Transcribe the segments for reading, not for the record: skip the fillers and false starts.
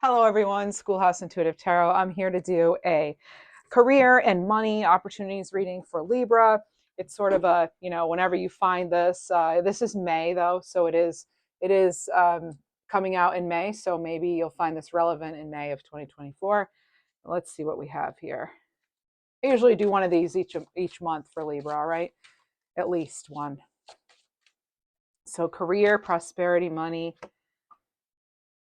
Hello, everyone. Schoolhouse Intuitive Tarot. I'm here to do a career and money opportunities reading for Libra. It's sort of a, whenever you find this, this is May though, so it is coming out in May. So maybe you'll find this relevant in May of 2024. Let's see what we have here. I usually do one of these each month for Libra. All right, at least one. So career, prosperity, money.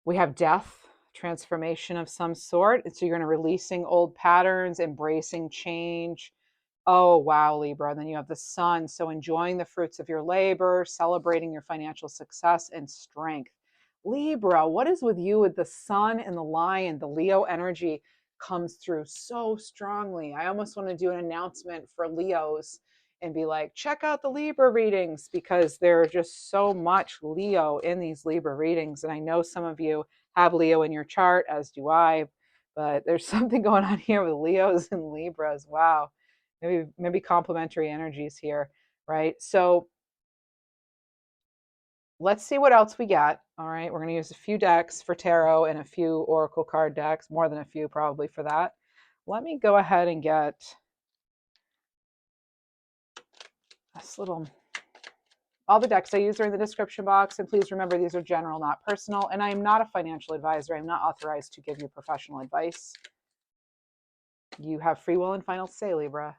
We have death, transformation of some sort. So you're going to releasing old patterns, embracing change. Oh, wow, Libra. And then you have the sun. So enjoying the fruits of your labor, celebrating your financial success and strength. Libra, what is with you with the sun and the lion? The Leo energy comes through so strongly. I almost want to do an announcement for Leos and be like, check out the Libra readings, because there's just so much Leo in these Libra readings. And I know some of you have Leo in your chart, as do I, but there's something going on here with Leos and Libras. Wow. Maybe complementary energies here, right? So let's see what else we got. All right, we're going to use a few decks for tarot and a few oracle card decks, more than a few probably for that. Let me go ahead and get this little, all the decks I use are in the description box. And please remember, these are general, not personal. And I am not a financial advisor. I'm not authorized to give you professional advice. You have free will and final say, Libra.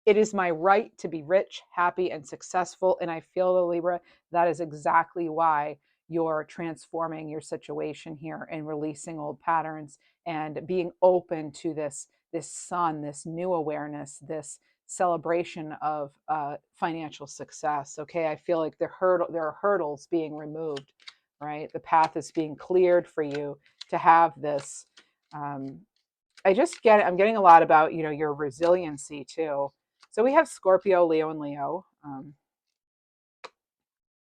It is my right to be rich, happy, and successful. And I feel, the Libra, that is exactly why you're transforming your situation here and releasing old patterns and being open to this sun, this new awareness, this celebration of financial success. Okay, I feel like there are hurdles being removed, right? The path is being cleared for you to have this. I'm getting a lot about, your resiliency too. So we have Scorpio, Leo, and Leo. If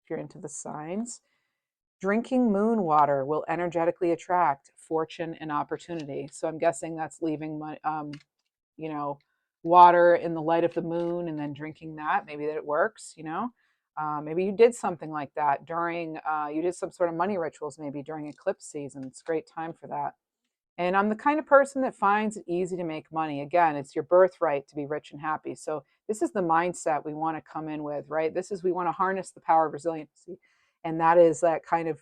you're into the signs, drinking moon water will energetically attract fortune and opportunity. So I'm guessing that's leaving water in the light of the moon and then drinking that. Maybe that it works. Maybe you did something like that during. You did some sort of money rituals, maybe during eclipse season. It's a great time for that. And I'm the kind of person that finds it easy to make money. Again, it's your birthright to be rich and happy. So this is the mindset we want to come in with, right? We want to harness the power of resiliency. And that is that kind of,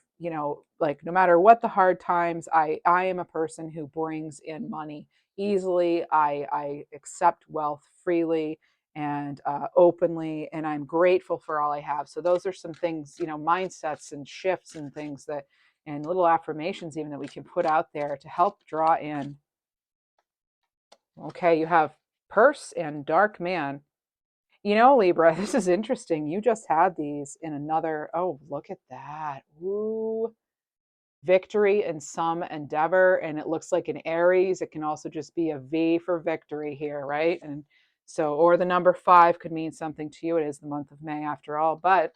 like no matter what the hard times, I am a person who brings in money easily. I accept wealth freely and openly, and I'm grateful for all I have. So those are some things, mindsets and shifts and things that, and little affirmations even, that we can put out there to help draw in. Okay, you have purse and dark man. Libra, this is interesting. You just had these in another. Oh, look at that. Ooh. Victory in some endeavor. And it looks like an Aries. It can also just be a V for victory here, right? And so, or the number 5 could mean something to you. It is the month of May after all. But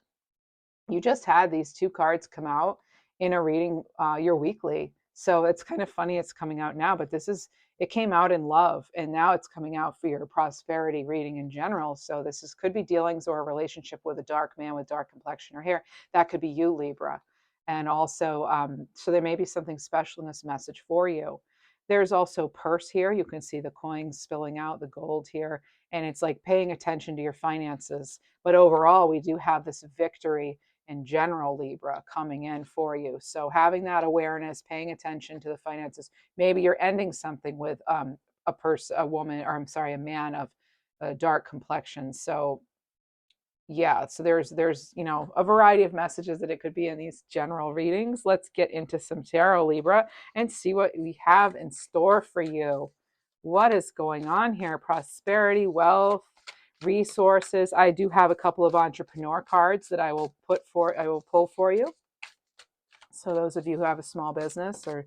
you just had these 2 cards come out in a reading, your weekly. So it's kind of funny it's coming out now, but it came out in love, and now it's coming out for your prosperity reading in general. So could be dealings or a relationship with a dark man with dark complexion or hair. That could be you, Libra. And also, so there may be something special in this message for you. There's also purse here. You can see the coins spilling out, the gold here, and it's like paying attention to your finances. But overall, we do have this victory in general, Libra, coming in for you. So having that awareness, paying attention to the finances. Maybe you're ending something with a woman, or I'm sorry, a man of a dark complexion. So yeah, so there's a variety of messages that it could be in these general readings. Let's get into some tarot, Libra, and see what we have in store for you. What is going on here? Prosperity, wealth, resources. I do have a couple of entrepreneur cards that I will pull for you. So those of you who have a small business, or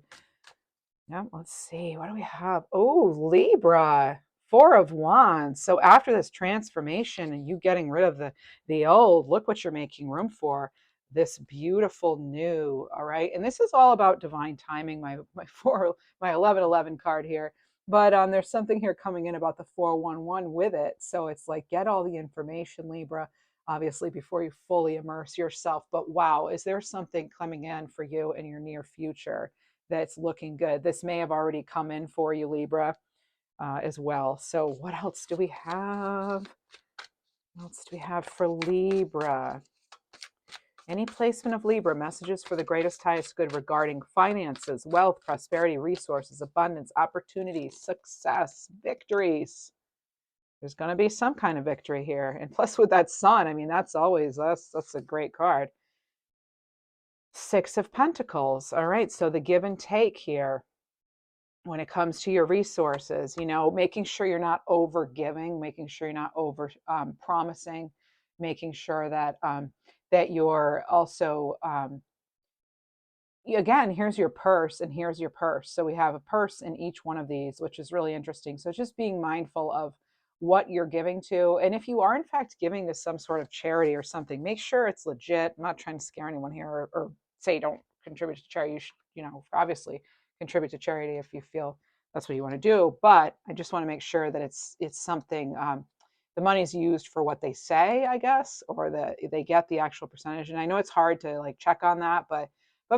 let's see, what do we have? Oh, Libra, 4 of Wands. So after this transformation and you getting rid of the old, look what you're making room for. This beautiful new. All right. And this is all about divine timing, my 1111 card here. But there's something here coming in about the 411 with it. So it's like, get all the information, Libra, obviously, before you fully immerse yourself. But wow, is there something coming in for you in your near future? that's looking good. This may have already come in for you, Libra, as well. So what else do we have? What else do we have for Libra? Any placement of Libra, messages for the greatest, highest good regarding finances, wealth, prosperity, resources, abundance, opportunities, success, victories. There's going to be some kind of victory here. And plus with that sun, I mean, that's a great card. Six of Pentacles. All right. So the give and take here when it comes to your resources, making sure you're not over giving, making sure you're not over promising, making sure that that you're also again, here's your purse and here's your purse. So we have a purse in each one of these, which is really interesting. So just being mindful of what you're giving to. And if you are in fact giving to some sort of charity or something, make sure it's legit. I'm not trying to scare anyone here or say don't contribute to charity. You should, obviously contribute to charity if you feel that's what you want to do. But I just want to make sure that it's something the money's used for what they say, I guess, or that they get the actual percentage. And I know it's hard to like check on that, but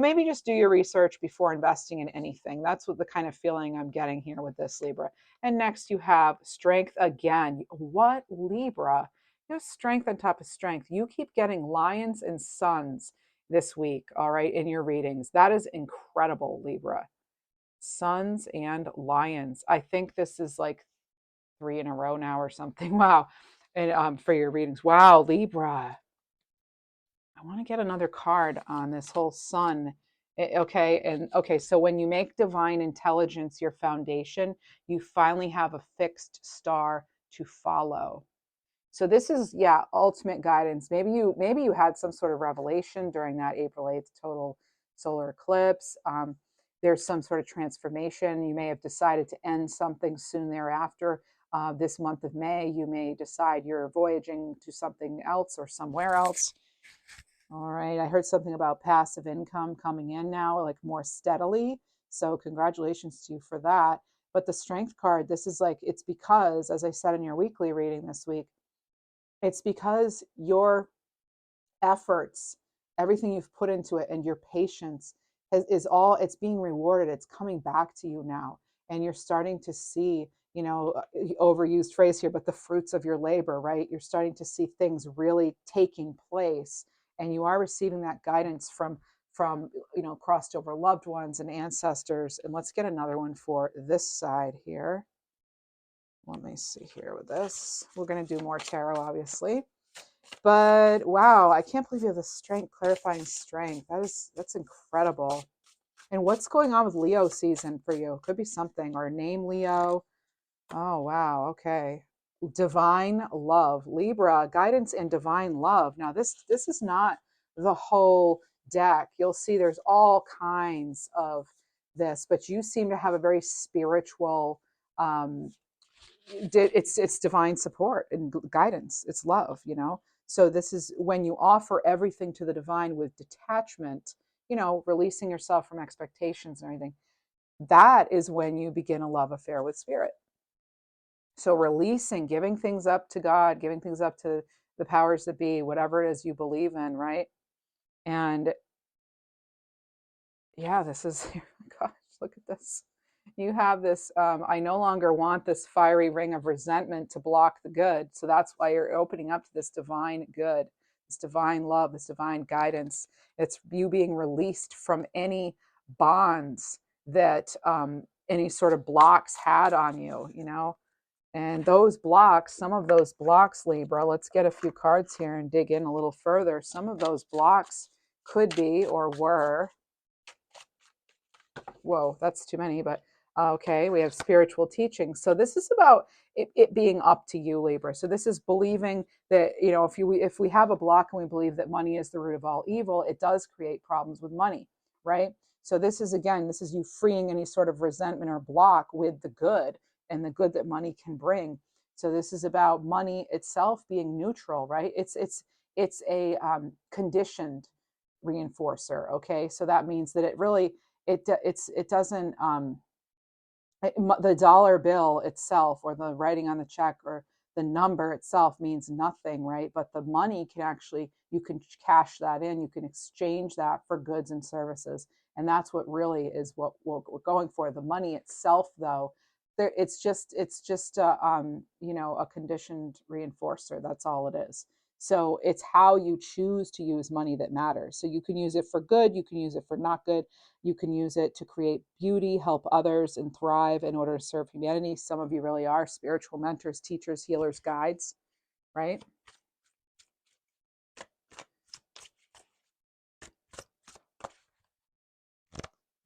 maybe just do your research before investing in anything. That's what the kind of feeling I'm getting here with this, Libra. And next you have strength again. What, Libra? You have strength on top of strength. You keep getting lions and suns this week, all right, in your readings. That is incredible, Libra. Suns and lions. I think this is like 3 in a row now or something. Wow. And for your readings. Wow, Libra. I want to get another card on this whole sun. Okay, so when you make divine intelligence your foundation, you finally have a fixed star to follow. So this is, yeah, ultimate guidance. Maybe you had some sort of revelation during that April 8th total solar eclipse. There's some sort of transformation. You may have decided to end something soon thereafter. This month of May, you may decide you're voyaging to something else or somewhere else. All right. I heard something about passive income coming in now, like more steadily. So congratulations to you for that. But the strength card, this is like, it's because, as I said in your weekly reading this week, it's because your efforts, everything you've put into it and your patience it's being rewarded. It's coming back to you now. And you're starting to see, overused phrase here, but the fruits of your labor, right? You're starting to see things really taking place. And you are receiving that guidance from crossed over loved ones and ancestors. And let's get another one for this side here. Let me see here with this. We're going to do more tarot, obviously. But wow, I can't believe you have the strength, clarifying strength. That's incredible. And what's going on with Leo season for you? Could be something, or name Leo. Oh, wow. Okay. Divine love. Libra, guidance and divine love. Now, this is not the whole deck. You'll see there's all kinds of this, but you seem to have a very spiritual, it's divine support and guidance. It's love, So this is when you offer everything to the divine with detachment, releasing yourself from expectations and everything. That is when you begin a love affair with spirit. So releasing, giving things up to God, giving things up to the powers that be, whatever it is you believe in, right? And yeah, this is, gosh, look at this. You have this, I no longer want this fiery ring of resentment to block the good. So that's why you're opening up to this divine good, this divine love, this divine guidance. It's you being released from any bonds that any sort of blocks had on you, And those blocks, some of those blocks, Libra, let's get a few cards here and dig in a little further. Some of those blocks could be or were, whoa, that's too many, but okay, we have spiritual teaching. So this is about it being up to you, Libra. So this is believing that, if we have a block and we believe that money is the root of all evil, it does create problems with money, right? So this is you freeing any sort of resentment or block with the good and the good that money can bring. So this is about money itself being neutral, right? It's a conditioned reinforcer. Okay, so that means that it doesn't the dollar bill itself or the writing on the check or the number itself means nothing, right? But the money can actually, you can cash that in, you can exchange that for goods and services, And that's what really is what we're going for. The money itself, though, it's just a conditioned reinforcer. That's all it is. So it's how you choose to use money that matters. So you can use it for good, you can use it for not good, you can use it to create beauty, help others, and thrive in order to serve humanity. Some of you really are spiritual mentors, teachers, healers, guides, right?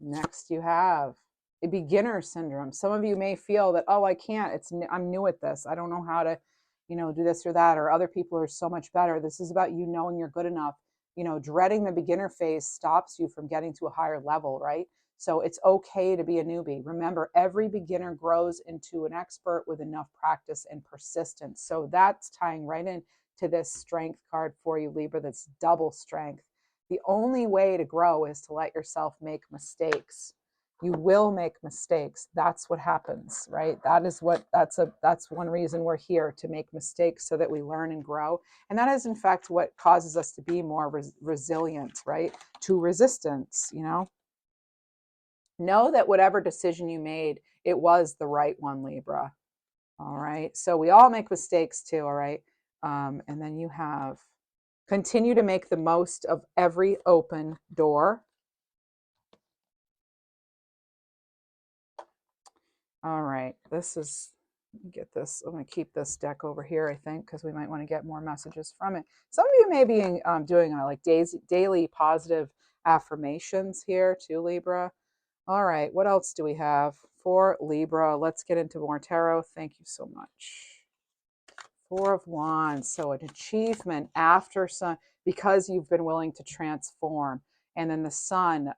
Next, you have a beginner syndrome. Some of you may feel that, oh, I can't. I'm new at this. I don't know how to, do this or that, or other people are so much better. This is about you knowing you're good enough. Dreading the beginner phase stops you from getting to a higher level, right? So it's okay to be a newbie. Remember, every beginner grows into an expert with enough practice and persistence. So that's tying right in to this strength card for you, Libra. That's double strength. The only way to grow is to let yourself make mistakes. You will make mistakes. That's what happens, right? That's one reason we're here, to make mistakes so that we learn and grow. And that is in fact what causes us to be more resilient, right? To resistance, Know that whatever decision you made, it was the right one, Libra. All right. So we all make mistakes too, all right? And then you have continue to make the most of every open door. All right, let me get this. I'm going to keep this deck over here, I think, because we might want to get more messages from it. Some of you may be doing like daily positive affirmations here too, Libra. All right, what else do we have for Libra? Let's get into more tarot. Thank you so much. Four of Wands. So an achievement after some, because you've been willing to transform. And then the Sun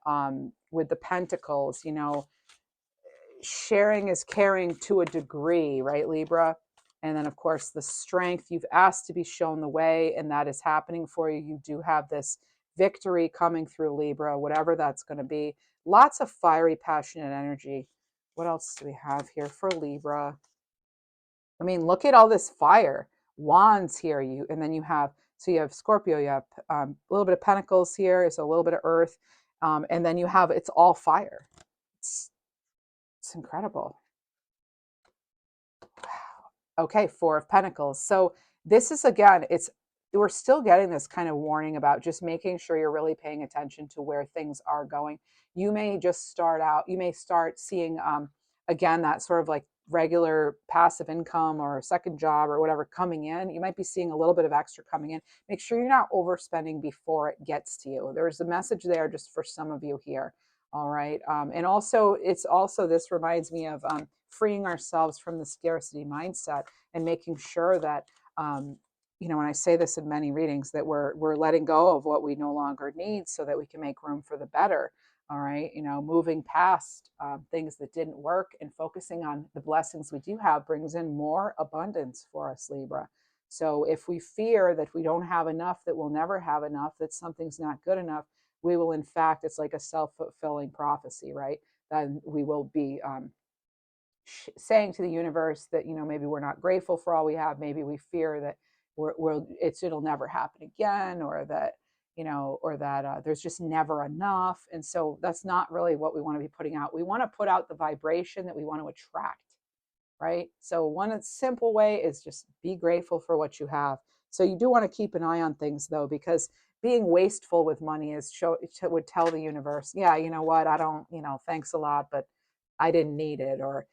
with the Pentacles, sharing is caring to a degree, right, Libra? And then, of course, the strength. You've asked to be shown the way, and that is happening for you. You do have this victory coming through, Libra, whatever that's going to be. Lots of fiery, passionate energy. What else do we have here for Libra? I mean, look at all this fire. Wands here, and then you have Scorpio, you have a little bit of Pentacles here, it's a little bit of Earth, and then you have, it's all fire. It's incredible. Wow. Okay, Four of Pentacles. So this is, again, we're still getting this kind of warning about just making sure you're really paying attention to where things are going. You may just start seeing, again, that sort of like regular passive income or a second job or whatever coming in. You might be seeing a little bit of extra coming in. Make sure you're not overspending before it gets to you. There's a message there just for some of you here. All right. And also, this reminds me of freeing ourselves from the scarcity mindset and making sure that, when I say this in many readings, that we're letting go of what we no longer need so that we can make room for the better. All right. Moving past things that didn't work and focusing on the blessings we do have brings in more abundance for us, Libra. So if we fear that we don't have enough, that we'll never have enough, that something's not good enough, we will, in fact, it's like a self-fulfilling prophecy, right? Then we will be saying to the universe that, maybe we're not grateful for all we have. Maybe we fear that it'll never happen again, or that, there's just never enough. And so that's not really what we want to be putting out. We want to put out the vibration that we want to attract, right? So one simple way is just be grateful for what you have. So you do want to keep an eye on things, though, because being wasteful with money would tell the universe, yeah, you know what, I don't, thanks a lot, but I didn't need it. Or,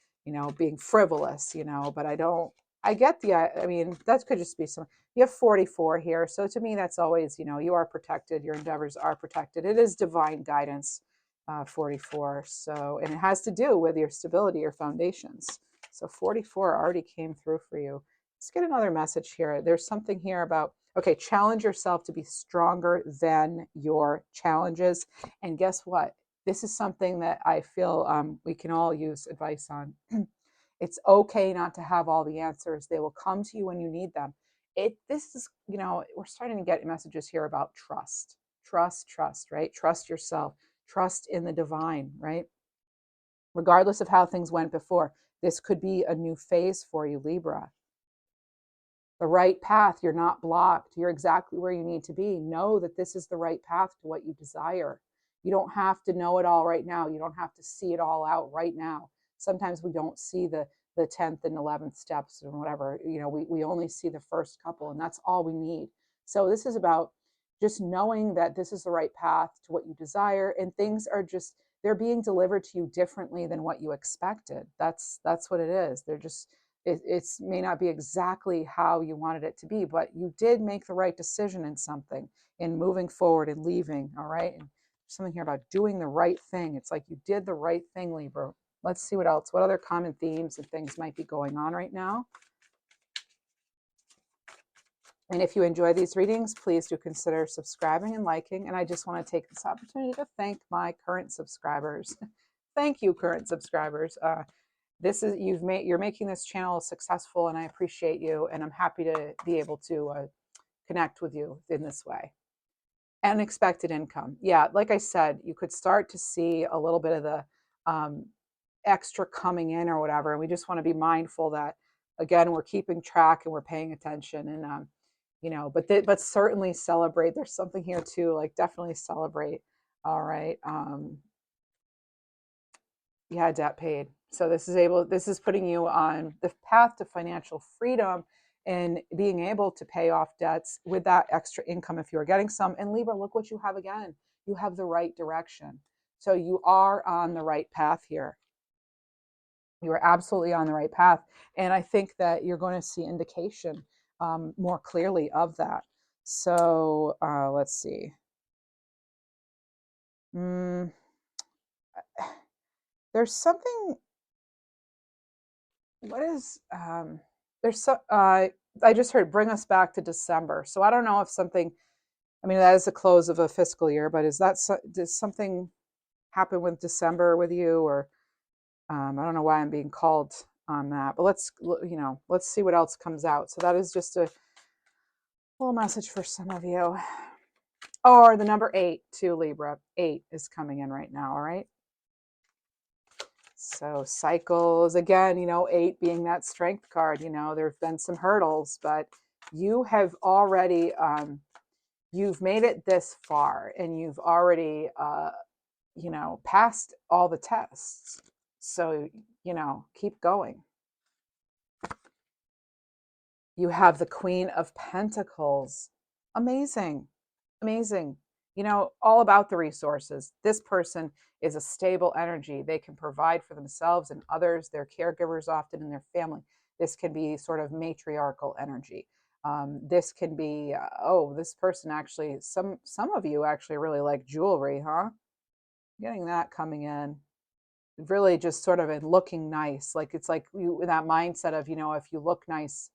being frivolous, but I get that could just be you have 44 here. So to me, that's always, you are protected. Your endeavors are protected. It is divine guidance, 44. So, and it has to do with your stability, your foundations. So 44 already came through for you. Let's get another message here. There's something here about, okay, challenge yourself to be stronger than your challenges. And guess what? This is something that I feel we can all use advice on. It's okay not to have all the answers. They will come to you when you need them. This is, we're starting to get messages here about trust, right? Trust yourself, trust in the divine, right? Regardless of how things went before, this could be a new phase for you, Libra. The right path, you're not blocked. You're exactly where you need to be. Know that this is the right path to what you desire. You don't have to know it all right now. You don't have to see it all out right now. Sometimes we don't see the 10th and 11th steps and whatever. We only see the first couple, and that's all we need. So this is about just knowing that this is the right path to what you desire, and things are just, they're being delivered to you differently than what you expected. That's what it is. They're just, it's may not be exactly how you wanted it to be, but you did make the right decision in something, in moving forward and leaving. All right. And something here about doing the right thing. It's like you did the right thing, Libra. Let's see what else. What other common themes and things might be going on right now? And if you enjoy these readings, please do consider subscribing and liking. And I just want to take this opportunity to thank my current subscribers. Thank you, current subscribers. You're making this channel successful, and I appreciate you. And I'm happy to be able to connect with you in this way. Unexpected income. Yeah, like I said, you could start to see a little bit of the extra coming in or whatever. And we just want to be mindful that, again, we're keeping track and we're paying attention. And but certainly celebrate. There's something here too, like definitely celebrate. All right. Yeah, debt paid. So this is putting you on the path to financial freedom and being able to pay off debts with that extra income if you're getting some. And Libra, look what you have again. You have the right direction. So you are on the right path here. You are absolutely on the right path. And I think that you're going to see indication more clearly of that. So let's see. There's something, what is, there's so, I just heard bring us back to December. So I don't know if something, I mean, that is the close of a fiscal year, but does something happen with December with you? Or I don't know why I'm being called on that, but let's see what else comes out. So that is just a little message for some of you. Or the number 8 too, Libra. 8 is coming in right now, all right? So cycles, again, 8 being that strength card, there have been some hurdles, but you have already, you've made it this far, and you've already, passed all the tests. So, keep going. You have the Queen of Pentacles. Amazing. Amazing. All about the resources. This person is a stable energy. They can provide for themselves and others. They're caregivers often in their family. This can be sort of matriarchal energy. This can be, this person actually, some of you actually really like jewelry, huh? Getting that coming in. Really just sort of in looking nice. Like it's like you in that mindset of, if you look nice,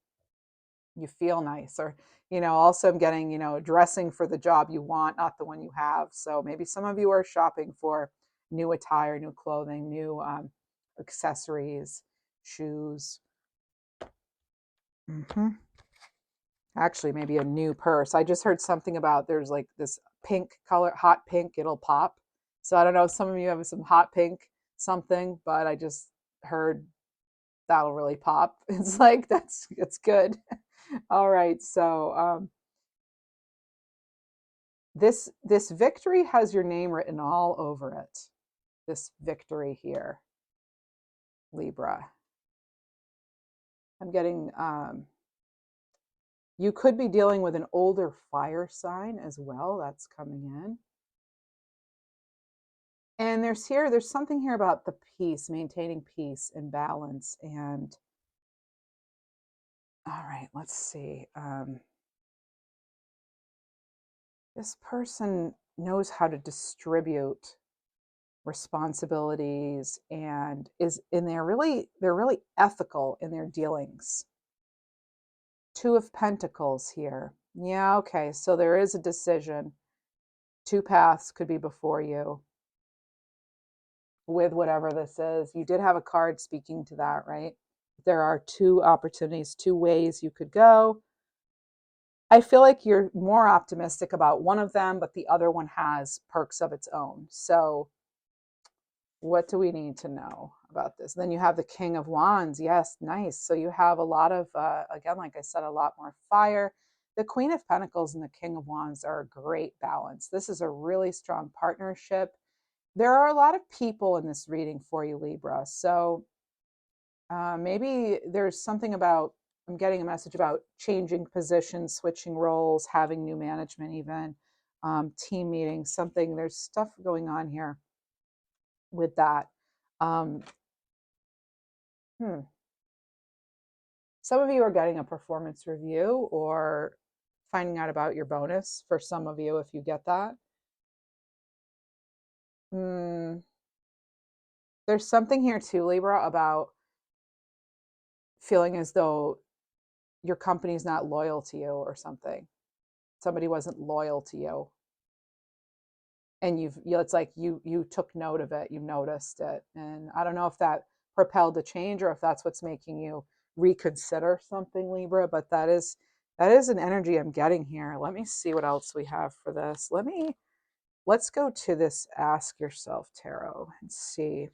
you feel nice. Or also I'm getting, dressing for the job you want, not the one you have. So maybe some of you are shopping for new attire, new clothing, new accessories, shoes. Actually, maybe a new purse. I just heard something about there's like this pink color, hot pink, it'll pop. So I don't know if some of you have some hot pink something, but I just heard that'll really pop. It's like it's good. All right, so this victory has your name written all over it. This victory here, Libra. I'm getting you could be dealing with an older fire sign as well. That's coming in. And there's something here about the peace, maintaining peace and balance. And all right, let's see. This person knows how to distribute responsibilities and they're really ethical in their dealings. 2 of Pentacles here. Yeah, okay. So there is a decision. 2 paths could be before you with whatever this is. You did have a card speaking to that, right? There are 2 opportunities, 2 ways you could go. I feel like you're more optimistic about one of them, but the other one has perks of its own. So what do we need to know about this? Then you have the King of Wands. Yes, nice. So you have a lot of, again, like I said, a lot more fire. the Queen of Pentacles and the King of Wands are a great balance. This is a really strong partnership. There are a lot of people in this reading for you, Libra. So maybe there's something about, I'm getting a message about changing positions, switching roles, having new management even, team meetings, something. There's stuff going on here with that. Um, Some of you are getting a performance review or finding out about your bonus for some of you if you get that. There's something here too, Libra, about feeling as though your company's not loyal to you or something. Somebody wasn't loyal to you. And it's like you took note of it, you noticed it. And I don't know if that propelled a change or if that's what's making you reconsider something, Libra, but that is an energy I'm getting here. Let me see what else we have for this. Let's go to this Ask Yourself Tarot and see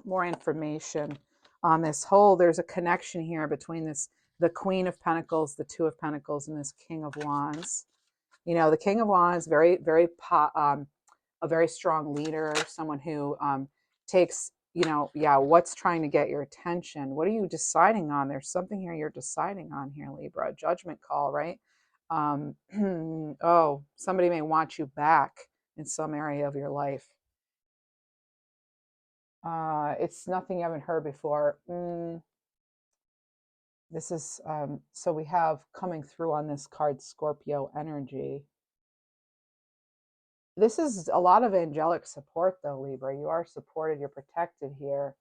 more information on this whole. There's a connection here between the Queen of Pentacles, the Two of Pentacles, and this King of Wands. You know, the King of Wands, a very strong leader, someone who takes, what's trying to get your attention. What are you deciding on? There's something here you're deciding on here, Libra. Judgment call, right? Oh, somebody may want you back in some area of your life. It's nothing you haven't heard before. This is, so we have coming through on this card, Scorpio energy. This is a lot of angelic support though, Libra. You are supported, you're protected here.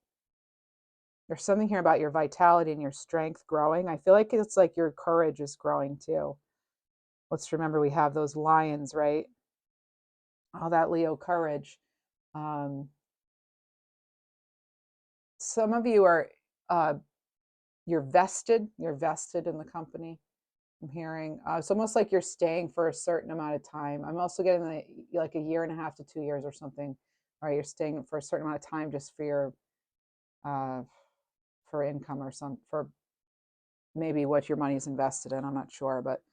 There's something here about your vitality and your strength growing. I feel like it's like your courage is growing too. Let's remember we have those lions, right? All that Leo courage. Some of you are, you're vested in the company. I'm hearing it's almost like you're staying for a certain amount of time. I'm also getting like a year and a half to 2 years or something. All right, you're staying for a certain amount of time just for your for income or for maybe what your money is invested in. I'm not sure, but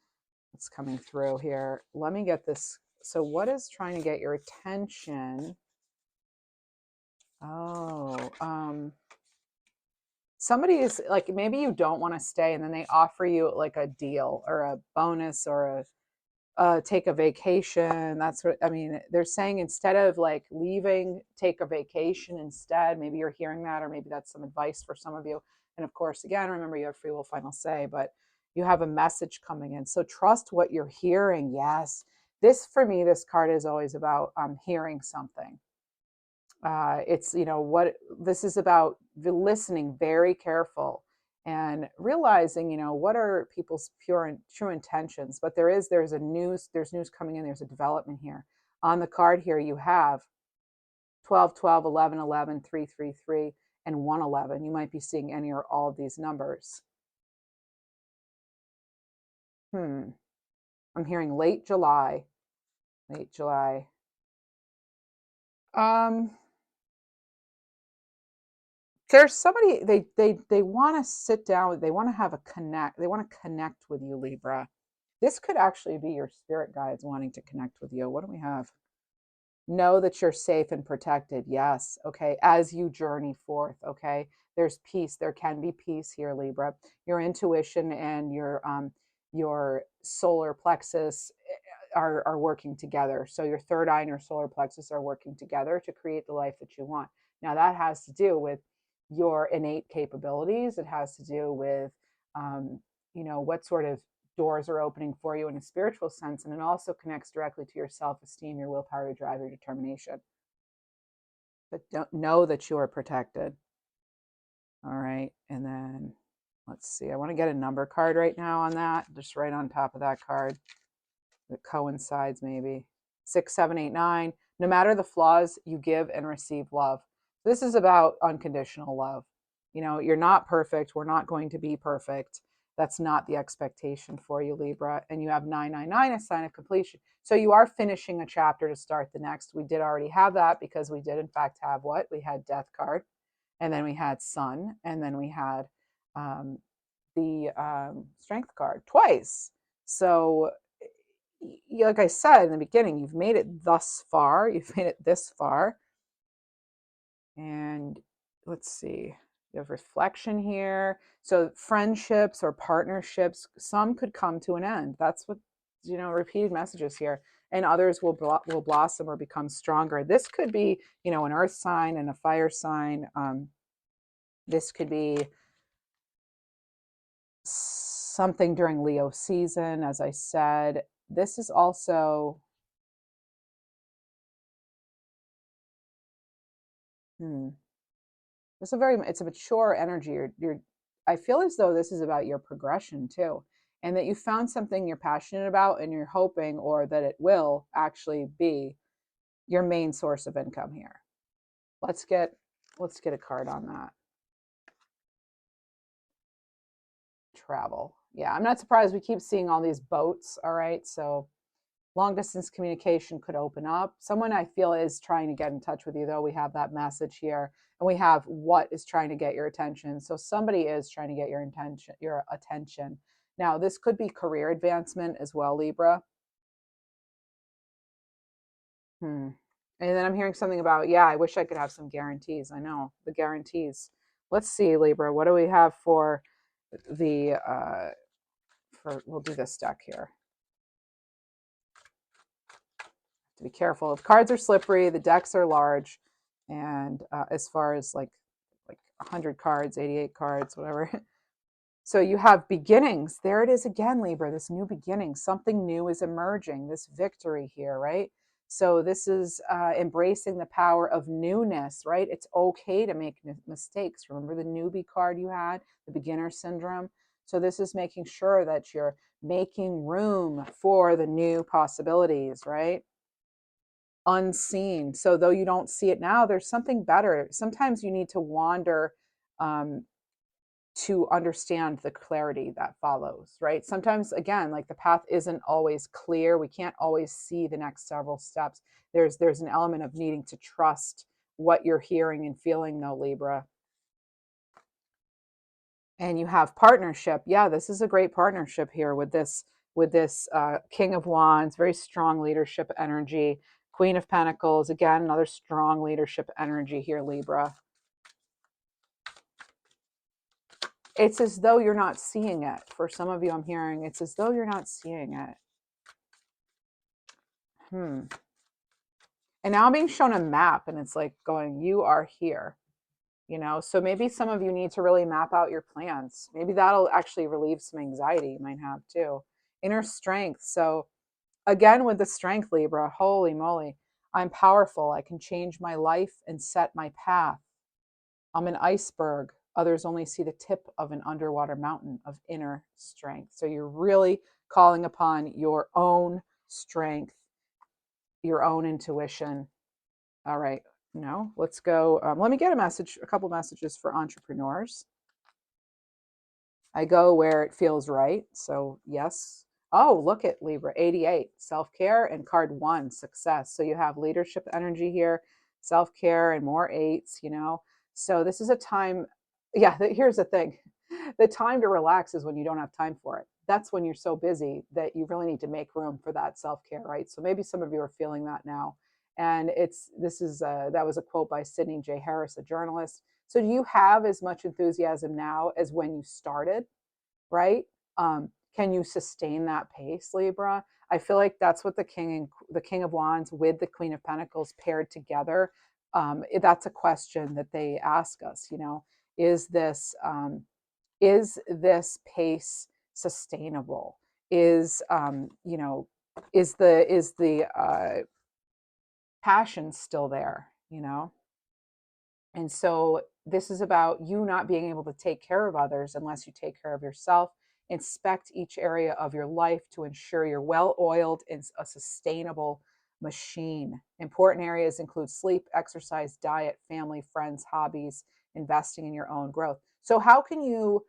it's coming through here. Let me get this. So what is trying to get your attention? Oh, somebody is like, maybe you don't want to stay and then they offer you like a deal or a bonus or take a vacation. That's what I mean. They're saying instead of like leaving, take a vacation instead. Maybe you're hearing that, or maybe that's some advice for some of you. And of course, again, remember you have free will, final say, but you have a message coming in. So trust what you're hearing. Yes. This for me, this card is always about hearing something. It's, what this is about, listening, very careful and realizing, what are people's true intentions. But there's news coming in. There's a development here. On the card here, you have 12, 12, 11, 11, 3, 3, 3, and 111. You might be seeing any or all of these numbers. I'm hearing late July. There's somebody they want to sit down, they want to have a connect, they want to connect with you, Libra. This could actually be your spirit guides wanting to connect with you. What do we have? Know that you're safe and protected. Yes. Okay. As you journey forth. Okay. There's peace. There can be peace here, Libra. Your intuition and your solar plexus are working together. So your third eye and your solar plexus are working together to create the life that you want. Now that has to do with your innate capabilities. It has to do with, what sort of doors are opening for you in a spiritual sense. And it also connects directly to your self-esteem, your willpower, your drive, your determination. But don't know that you are protected. All right. And then let's see. I want to get a number card right now on that, just right on top of that card that coincides maybe. 6, 7, 8, 9. No matter the flaws, you give and receive love. This is about unconditional love. You're not perfect. We're not going to be perfect. That's not the expectation for you, Libra. And you have 999, a sign of completion. So you are finishing a chapter to start the next. We did already have that because we did in fact have what? We had Death card, and then we had Sun, and then we had the Strength card twice. So, like I said in the beginning, you've made it thus far. You've made it this far. And let's see, you have reflection here. So friendships or partnerships, some could come to an end. That's what, repeated messages here. And others will blossom or become stronger. This could be, an earth sign and a fire sign. This could be something during Leo season, as I said. This is also, it's a mature energy. I feel as though this is about your progression too, and that you found something you're passionate about, and you're hoping, or that it will actually be your main source of income here. Let's get a card on that. Travel. Yeah, I'm not surprised we keep seeing all these boats. All right, so long distance communication could open up. Someone I feel is trying to get in touch with you, though. We have that message here, and we have what is trying to get your attention. So somebody is trying to get your attention. Now, this could be career advancement as well, Libra. And then I'm hearing something about, yeah, I wish I could have some guarantees. I know the guarantees. Let's see, Libra, what do we have for the we'll do this deck here. To be careful. The cards are slippery, the decks are large, and as far as like 100 cards, 88 cards, whatever. So you have beginnings. There it is again, Libra, this new beginning. Something new is emerging, this victory here, right? So this is embracing the power of newness, right? It's okay to make mistakes. Remember the newbie card you had, the beginner syndrome? So this is making sure that you're making room for the new possibilities, right? Unseen. So though you don't see it now, there's something better. Sometimes you need to wander to understand the clarity that follows, right? Sometimes, again, like the path isn't always clear. We can't always see the next several steps. There's an element of needing to trust what you're hearing and feeling, though, Libra. And you have partnership. Yeah, this is a great partnership here with this King of Wands, very strong leadership energy. Queen of Pentacles, again, another strong leadership energy here, Libra. It's as though you're not seeing it. For some of you, I'm hearing it's as though you're not seeing it. And now I'm being shown a map, and it's like going, you are here. So maybe some of you need to really map out your plans. Maybe that'll actually relieve some anxiety you might have too. Inner strength. So again, with the strength, Libra, holy moly, I'm powerful. I can change my life and set my path. I'm an iceberg. Others only see the tip of an underwater mountain of inner strength. So you're really calling upon your own strength, your own intuition. All right. No, let's go. Let me get a couple messages for entrepreneurs. I go where it feels right. So yes. Oh, look at Libra, 88, self-care, and card 1, success. So you have leadership energy here, self-care, and more 8s, So this is a time, yeah, here's the thing. The time to relax is when you don't have time for it. That's when you're so busy that you really need to make room for that self-care, right? So maybe some of you are feeling that now. And that was a quote by Sidney J. Harris, a journalist. So do you have as much enthusiasm now as when you started, right? Can you sustain that pace, Libra? I feel like that's what the King of Wands with the Queen of Pentacles paired together. That's a question that they ask us. Is this pace sustainable? Is the passion still there? And so this is about you not being able to take care of others unless you take care of yourself. Inspect each area of your life to ensure you're well-oiled and a sustainable machine. Important areas include sleep, exercise, diet, family, friends, hobbies, investing in your own growth. So how can you,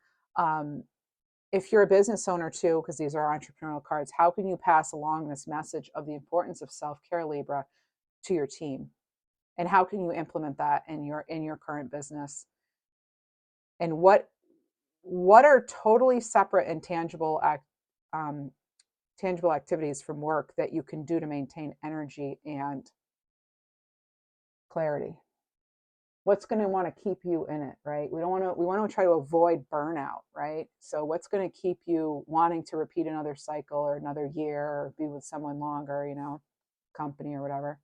if you're a business owner too, because these are entrepreneurial cards, how can you pass along this message of the importance of self-care, Libra, to your team? And how can you implement that in your current business? And what are totally separate and tangible tangible activities from work that you can do to maintain energy and clarity. What's going to want to keep you in it, right? We want to try to avoid burnout, right? So what's going to keep you wanting to repeat another cycle or another year or be with someone longer, company or whatever.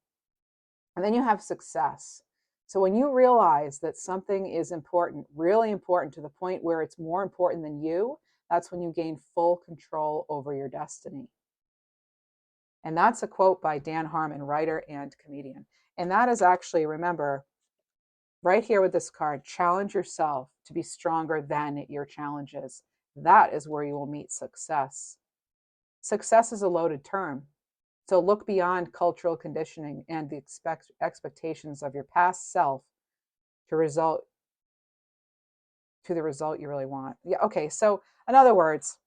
And then you have success. So when you realize that something is important, really important to the point where it's more important than you, that's when you gain full control over your destiny. And that's a quote by Dan Harmon, writer and comedian. And that is actually, remember, right here with this card, challenge yourself to be stronger than your challenges. That is where you will meet success. Success is a loaded term. So look beyond cultural conditioning and the expectations of your past self to the result you really want. Yeah, okay. So in other words,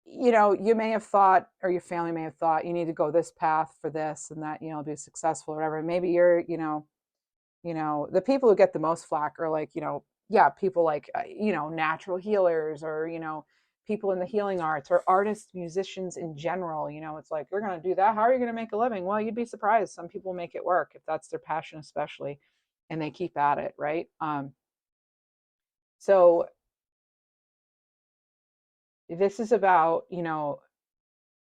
you may have thought, or your family may have thought, you need to go this path for this and that, be successful or whatever. Maybe you're, the people who get the most flack are like, yeah, people like, natural healers or, people in the healing arts or artists, musicians in general. It's like, we're going to do that. How are you going to make a living? Well, you'd be surprised. Some people make it work if that's their passion, especially, and they keep at it. Right. So this is about,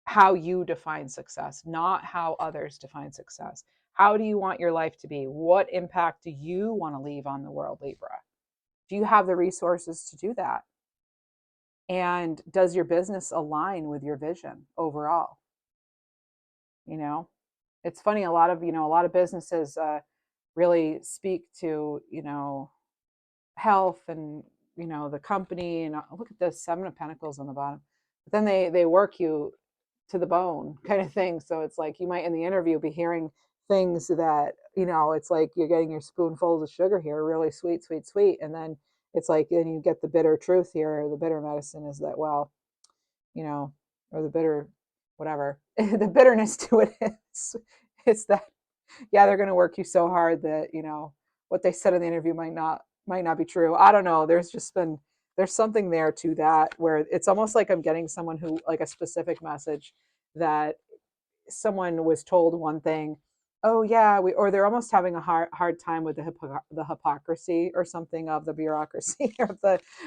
how you define success, not how others define success. How do you want your life to be? What impact do you want to leave on the world, Libra? Do you have the resources to do that? And does your business align with your vision overall? It's funny, a lot of businesses really speak to, health and, the company. And look at this 7 of Pentacles on the bottom. But then they work you to the bone kind of thing. So it's like you might in the interview be hearing things that, it's like you're getting your spoonfuls of sugar here, really sweet, sweet, sweet. And then it's like, then you get the bitter truth here. The bitter medicine is that, well, or the bitter, whatever, the bitterness to it is, it's that, yeah, they're going to work you so hard that, what they said in the interview might not be true. I don't know. There's something there to that where it's almost like I'm getting someone who, like, a specific message that someone was told one thing. Oh yeah, or they're almost having a hard time with the hypocrisy or something of the bureaucracy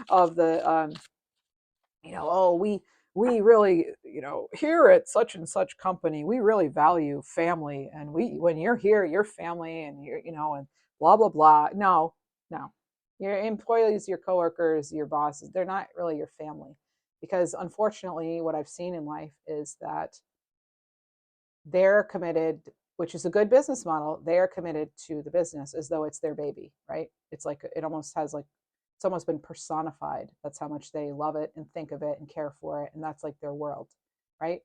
of the oh, we really, here at such and such company, we really value family, and when you're here, you're family, and and blah blah blah. No, no, your employees, your coworkers, your bosses, they're not really your family, because unfortunately, what I've seen in life is that they're committed, which is a good business model. They are committed to the business as though it's their baby, right? It's like it almost has like it's almost been personified. That's how much they love it and think of it and care for it, and that's like their world, right?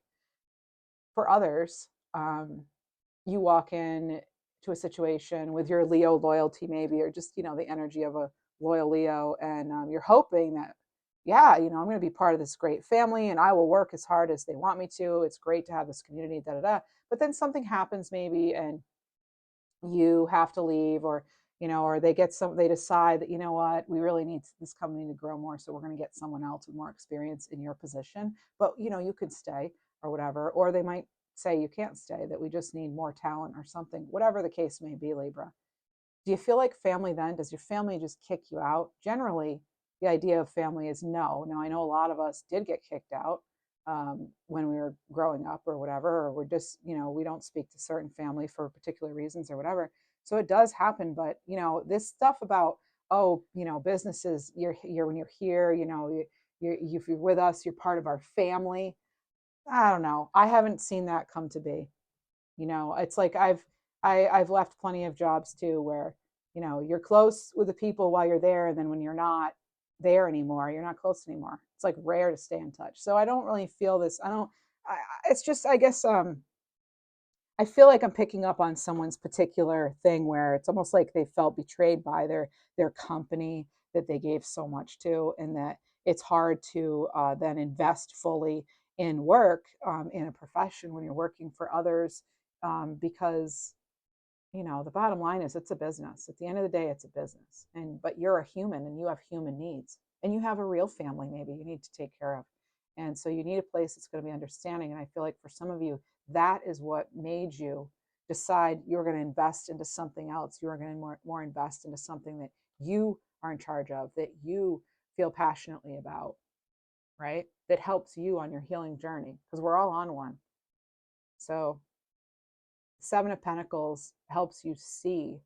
For others, you walk in to a situation with your Leo loyalty, maybe, or just the energy of a loyal Leo, and you're hoping that, yeah, I'm going to be part of this great family, and I will work as hard as they want me to. It's great to have this community, da da da. But then something happens, maybe, and you have to leave, or or they decide that, what, we really need this company to grow more, so we're going to get someone else with more experience in your position, but you could stay or whatever. Or they might say you can't stay, that we just need more talent or something, whatever the case may be, Libra. Do you feel like family then? Does your family just kick you out? Generally, the idea of family is no. Now, I know a lot of us did get kicked out when we were growing up or whatever, or we're just, we don't speak to certain family for particular reasons or whatever. So it does happen. But, this stuff about, oh, businesses, you're when you're here, if you're with us, you're part of our family. I don't know. I haven't seen that come to be. It's like I've left plenty of jobs too where, you're close with the people while you're there, and then when you're not there anymore, you're not close anymore. It's like rare to stay in touch. So I don't really feel this. I don't. It's just, I guess, I feel like I'm picking up on someone's particular thing where it's almost like they felt betrayed by their company that they gave so much to, and that it's hard to then invest fully in work, in a profession when you're working for others, because the bottom line is it's a business. At the end of the day, it's a business, but you're a human and you have human needs, and you have a real family maybe you need to take care of, And so you need a place that's going to be understanding. And I feel like for some of you, that is what made you decide you're going to invest into something else. You're going to more invest into something that you are in charge of, that you feel passionately about, right? That helps you on your healing journey, because we're all on one. So Seven of Pentacles helps you see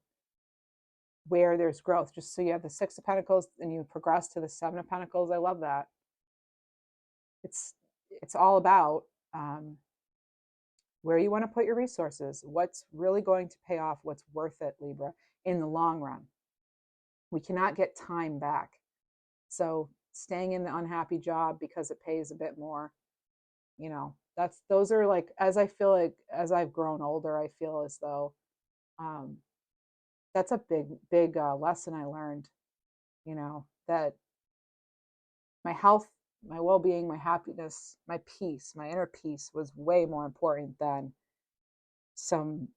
where there's growth. Just so you have the Six of Pentacles and you progress to the Seven of Pentacles. I love that. It's all about where you want to put your resources, what's really going to pay off, what's worth it, Libra, in the long run. We cannot get time back. So staying in the unhappy job because it pays a bit more, you know, those are like, as I feel like, as I've grown older, I feel as though that's a big lesson I learned, you know, that my health, my well-being, my happiness, my peace, my inner peace was way more important than some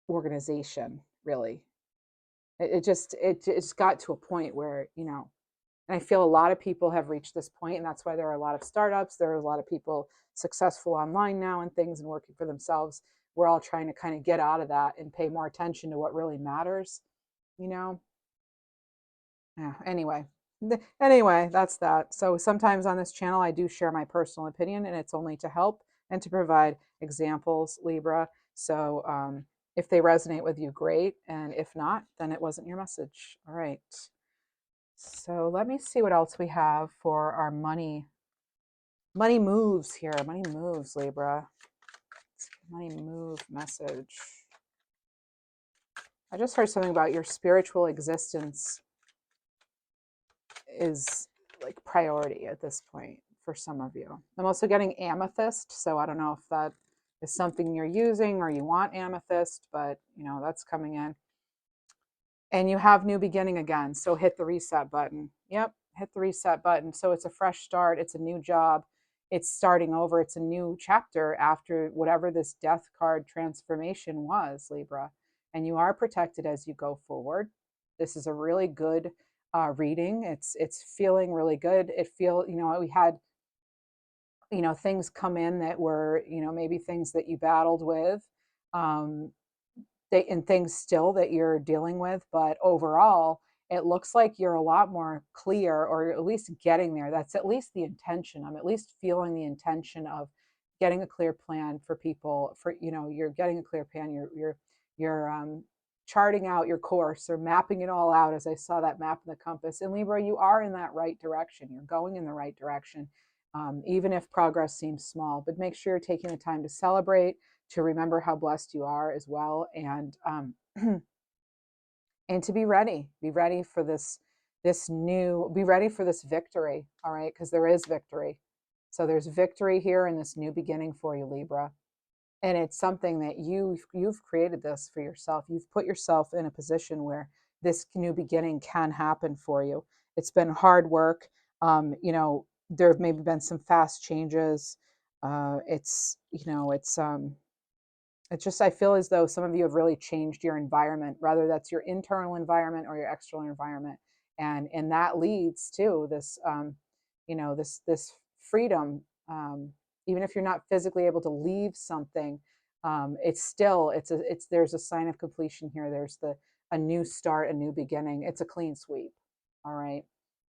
organization, really. It just got to a point where, you know, and I feel a lot of people have reached this point, and that's why there are a lot of startups. There are a lot of people successful online now and things and working for themselves. We're all trying to kind of get out of that and pay more attention to what really matters, you know? Yeah, anyway, that's that. So sometimes on this channel, I do share my personal opinion, and it's only to help and to provide examples, Libra. So if they resonate with you, great. And if not, then it wasn't your message. All right. So let me see what else we have for our money moves here. Money moves, Libra. Money move message. I just heard something about your spiritual existence is like priority at this point for some of you. I'm also getting amethyst, so I don't know if that is something you're using or you want amethyst, but you know, that's coming in. And you have new beginning again, so hit the reset button. Yep, hit the reset button. So it's a fresh start, it's a new job, it's starting over, it's a new chapter after whatever this death card transformation was, Libra. And you are protected as you go forward. This is a really good reading. It's feeling really good. You know, we had, you know, things come in that were, you know, maybe things that you battled with. And things still that you're dealing with, but overall it looks like you're a lot more clear, or at least getting there. That's at least the intention. I'm at least feeling the intention of getting a clear plan for people. For, you know, you're getting a clear plan. You're charting out your course or mapping it all out, as I saw that map in the compass. And Libra, you are in that right direction. You're going in the right direction, even if progress seems small. But make sure you're taking the time to celebrate, to remember how blessed you are as well, and and to be ready for be ready for this victory. All right, because there is victory. So there's victory here in this new beginning for you, Libra, and it's something that you've created this for yourself. You've put yourself in a position where this new beginning can happen for you. It's been hard work. You know, there have maybe been some fast changes. It's just, I feel as though some of you have really changed your environment, whether that's your internal environment or your external environment. And that leads to this, you know, this freedom. Even if you're not physically able to leave something, there's a sign of completion here. There's a new start, a new beginning. It's a clean sweep. All right.